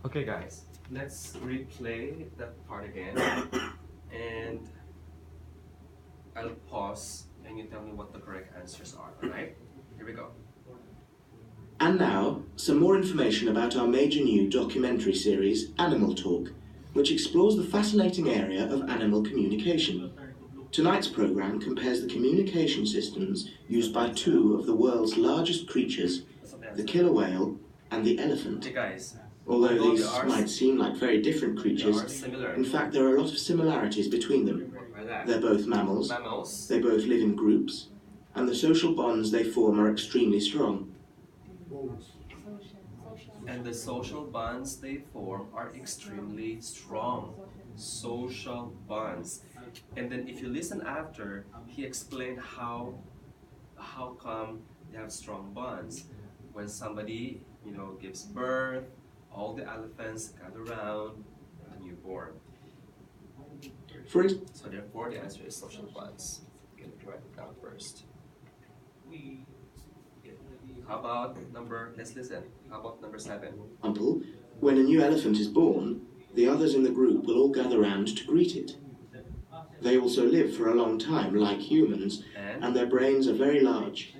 Okay guys, let's replay that part again and I'll pause and you tell me what the correct answers are, alright? Here we go. And now, some more information about our major new documentary series, Animal Talk, which explores the fascinating area of animal communication. Tonight's programme compares the communication systems used by two of the world's largest creatures, the killer whale and the elephant. Hey guys, although these might seem like very different creatures, in fact there are a lot of similarities between them. They're both mammals, they both live in groups, and the social bonds they form are extremely strong. And the social bonds they form are extremely strong. Social bonds. And then if you listen after, he explained how come they have strong bonds. When somebody, gives birth, all the elephants gather around the newborn. So therefore the answer is social bonds. You can write it down first. How about let's listen. How about number 7? When a new elephant is born, the others in the group will all gather round to greet it. They also live for a long time, like humans, and their brains are very large.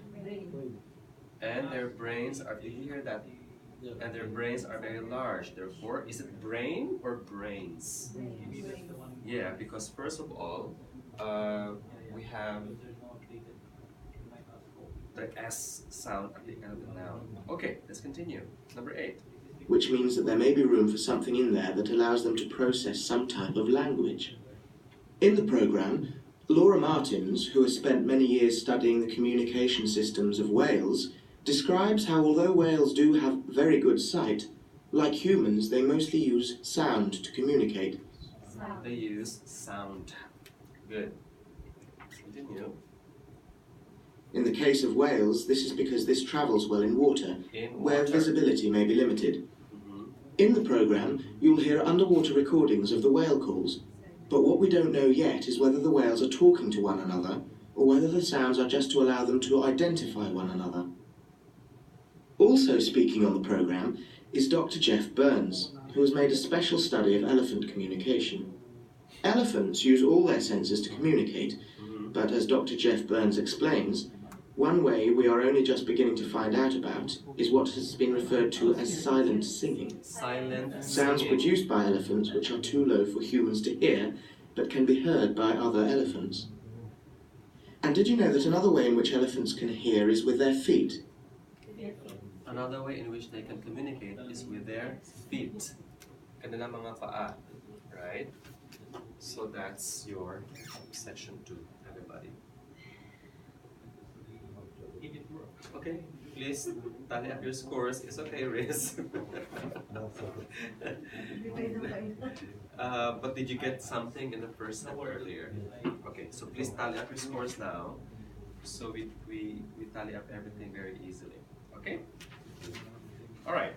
And their brains are, did you hear that? And their brains are very large. Therefore, is it brain or brains? Yeah, because first of all, we have the S sound at the end of the noun. Okay, let's continue. Number 8. Which means that there may be room for something in there that allows them to process some type of language. In the programme, Laura Martins, who has spent many years studying the communication systems of whales, describes how although whales do have very good sight, like humans, they mostly use sound to communicate. They use sound. Good. Continue. In the case of whales, this is because this travels well in water, where visibility may be limited. In the programme, you'll hear underwater recordings of the whale calls, but what we don't know yet is whether the whales are talking to one another, or whether the sounds are just to allow them to identify one another. Also speaking on the programme is Dr. Jeff Burns, who has made a special study of elephant communication. Elephants use all their senses to communicate, but as Dr. Jeff Burns explains, one way we are only just beginning to find out about is what has been referred to as silent singing. Sounds produced by elephants which are too low for humans to hear, but can be heard by other elephants. And did you know that another way in which elephants can hear is with their feet? Another way in which they can communicate is with their feet. Kanilang mga paa, right? So that's your section 2, everybody. Okay, please tally up your scores. It's okay, Riz. But did you get something in the first step earlier? Okay, so please tally up your scores now. So we tally up everything very easily. Okay? Alright.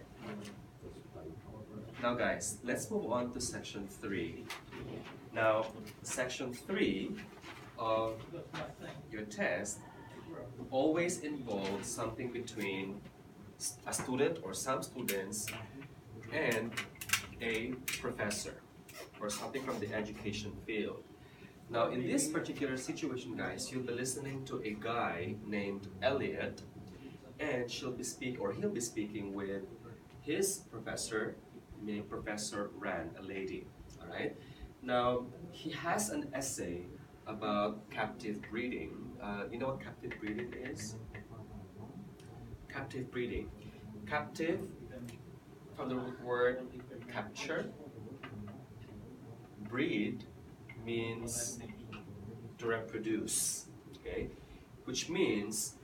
Now guys, let's move on to section 3. Now, section 3 of your test always involves something between a student or some students and a professor or something from the education field. Now, in this particular situation, guys, you'll be listening to a guy named Elliot, and he'll be speaking with his professor, named Professor Rand, a lady. All right. Now, he has an essay about captive breeding. You know what captive breeding is? Captive breeding. Captive, from the root word capture. Breed means to reproduce, okay? Which means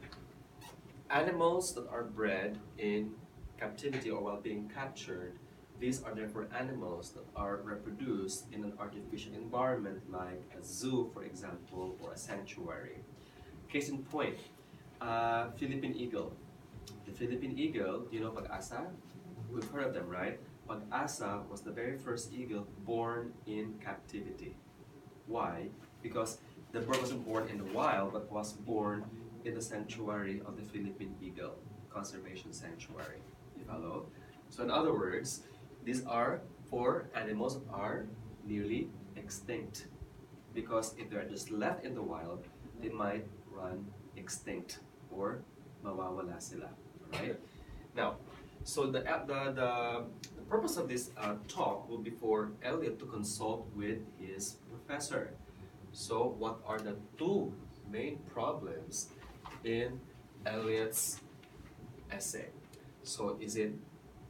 animals that are bred in captivity or while being captured, these are therefore animals that are reproduced in an artificial environment like a zoo, for example, or a sanctuary. Case in point, Philippine eagle. The Philippine eagle, you know pag-asa? We've heard of them, right? Pag-asa was the very first eagle born in captivity. Why? Because the bird wasn't born in the wild, but was born in the sanctuary of the Philippine Eagle Conservation Sanctuary. You follow? So in other words, These are for animals that are nearly extinct. Because if they're just left in the wild, they might run extinct or mawawala sila. Alright? Now, so the purpose of this talk will be for Elliot to consult with his professor. So what are the two main problems in Elliot's essay? So is it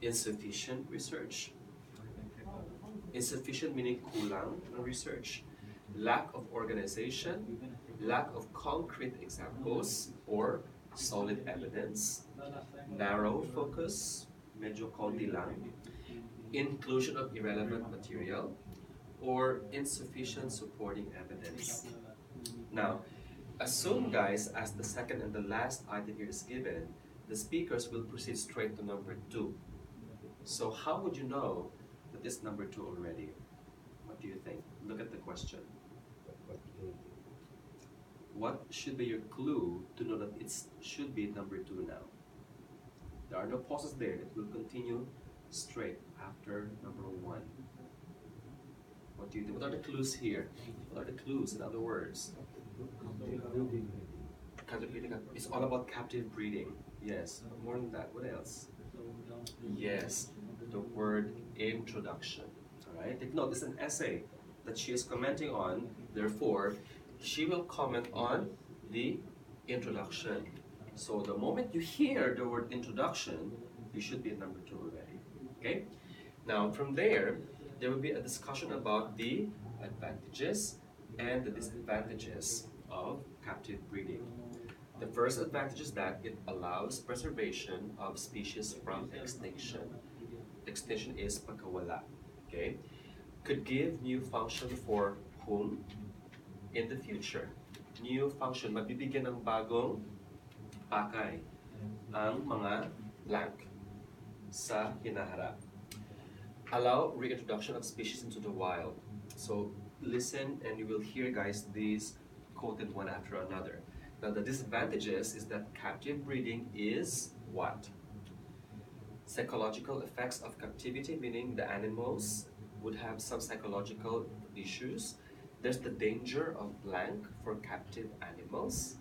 insufficient research? Insufficient meaning kulang ng research, lack of organization, lack of concrete examples or solid evidence, narrow focus, medyo konti lang, inclusion of irrelevant material, or insufficient supporting evidence. Now, assume guys, as the second and the last item here is given, the speakers will proceed straight to number 2. So how would you know that it's number 2 already? What do you think? Look at the question. What should be your clue to know that it should be number 2 now? There are no pauses there. It will continue straight after number 1. What do you think? What are the clues here? What are the clues, in other words? It's all about captive breeding. Yes, more than that. What else? Yes, the word introduction. Alright, take note, this is an essay that she is commenting on. Therefore, she will comment on the introduction. So the moment you hear the word introduction, you should be at number 2 already. Okay? Now from there will be a discussion about the advantages and the disadvantages of captive breeding. The first advantage is that it allows preservation of species from extinction. Extinction is pagkawala. Okay? Could give new function for whom? In the future. New function, mabibigyan ng bagong pakay ang mga blank sa hinaharap. Allow reintroduction of species into the wild. So listen and you will hear guys these quoted one after another. Now the disadvantages is that captive breeding is what? Psychological effects of captivity, meaning the animals would have some psychological issues. There's the danger of blank for captive animals,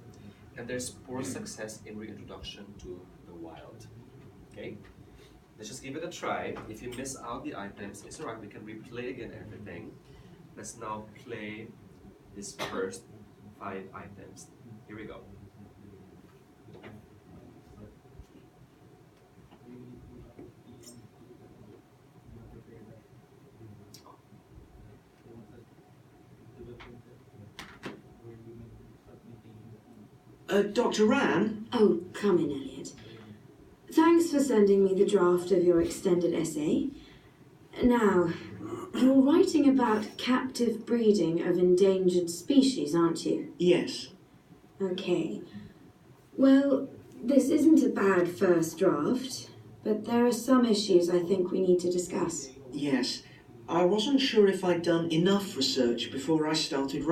and there's poor success in reintroduction to the wild. Okay? Let's just give it a try. If you miss out the items, it's alright, we can replay again everything. Let's now play these first 5 items. Here we go. Dr. Ran? Oh, come in, Elliot. Thanks for sending me the draft of your extended essay. Now, you're writing about captive breeding of endangered species, aren't you? Yes. Okay. Well, this isn't a bad first draft, but there are some issues I think we need to discuss. Yes. I wasn't sure if I'd done enough research before I started writing.